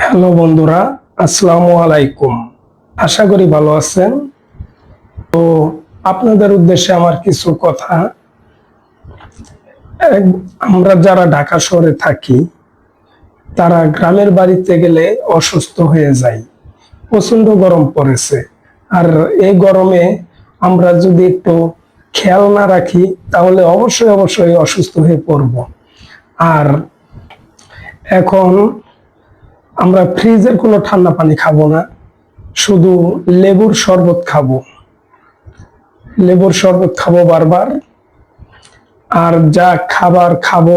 Hello বন্ধুরা, আসসালামু আলাইকুম। আশা করি ভালো আছেন। তো আপনাদের উদ্দেশ্যে আমার কিছু কথা। আমরা যারা ঢাকা শহরে থাকি তারা গ্রামের বাড়িতে গেলে অসুস্থ হয়ে যাই। প্রচন্ড গরম পড়েছে, আর এই গরমে আমরা যদি একটু খেয়াল না রাখি তাহলে অবশ্যই অসুস্থ হয়ে পড়ব। আর এখন আমরা ফ্রিজের কোনো ঠান্ডা পানি খাবো না, শুধু লেবুর শরবত খাবো। লেবুর শরবত খাবো বারবার। আর যা খাবার খাবো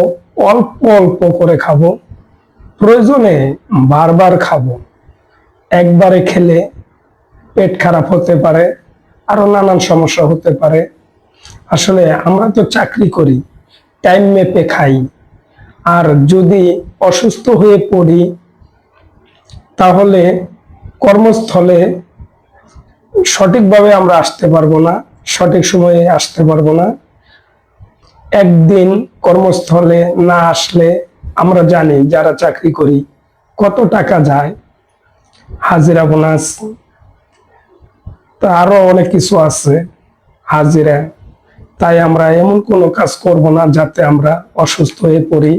অল্প অল্প করে খাবো, প্রয়োজনে বারবার খাবো। একবারে খেলে পেট খারাপ হতে পারে, আরো নানান সমস্যা হতে পারে। আসলে আমরা তো চাকরি করি, টাইম মেপে খাই। আর যদি অসুস্থ হয়ে পড়ি তাহলে কর্মস্থলে সঠিকভাবে আমরা আসতে পারবো না, সঠিক সময়ে আসতে পারবো না। একদিন কর্মস্থলে না আসলে আমরা জানি যারা চাকরি করি কত টাকা যায়, হাজিরা বোনাস, তা আরো অনেক কিছু আছে, হাজিরা। তাই আমরা এমন কোনো কাজ করব না যাতে আমরা অসুস্থ হয়ে পড়ি।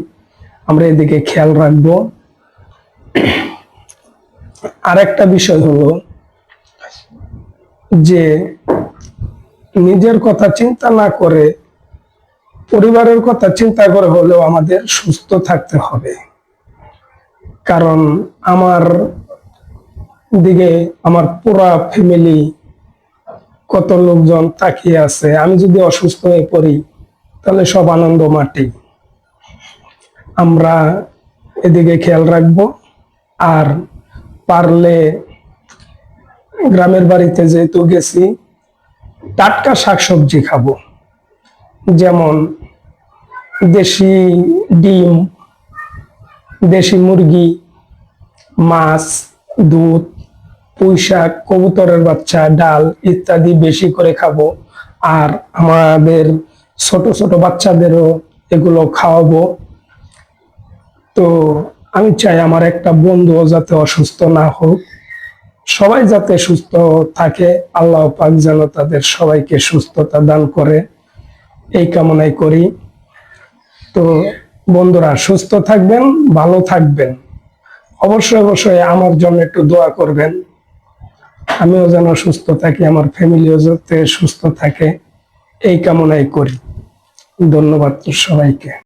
আমরা এদিকে খেয়াল রাখবো। আরেকটা বিষয় হলো যে নিজের কথা চিন্তা না করে পরিবারের কথা চিন্তা করে হলেও আমাদের সুস্থ থাকতে হবে। কারণ আমার দিকে আমার পুরা ফ্যামিলি, কত লোকজন তাকিয়ে আছে। আমি যদি অসুস্থ হয়ে পড়ি তাহলে সব আনন্দ মাটি। আমরা এদিকে খেয়াল রাখবো। আর পারলে গ্রামের বাড়িতে যেহেতু গেছি, টাটকা শাকসবজি খাবো। যেমন দেশি ডিম, দেশি মুরগি, মাছ, দুধ, পুঁই শাক, কবুতরের বাচ্চা, ডাল ইত্যাদি বেশি করে খাবো। আর আমাদের ছোট ছোট বাচ্চাদেরও এগুলো খাওয়াবো। তো আমি চাই আমার একটা বন্ধুও যাতে অসুস্থ না হোক, সবাই যাতে সুস্থ থাকে। আল্লাহ পাক যেন তাদের সবাইকে সুস্থতা দান করে, এই কামনাই করি। তো বন্ধুরা, সুস্থ থাকবেন, ভালো থাকবেন। অবশ্যই আমার জন্য একটু দোয়া করবেন। আমিও যেন সুস্থ থাকি, আমার ফ্যামিলিও যাতে সুস্থ থাকে, এই কামনাই করি। ধন্যবাদ সবাইকে।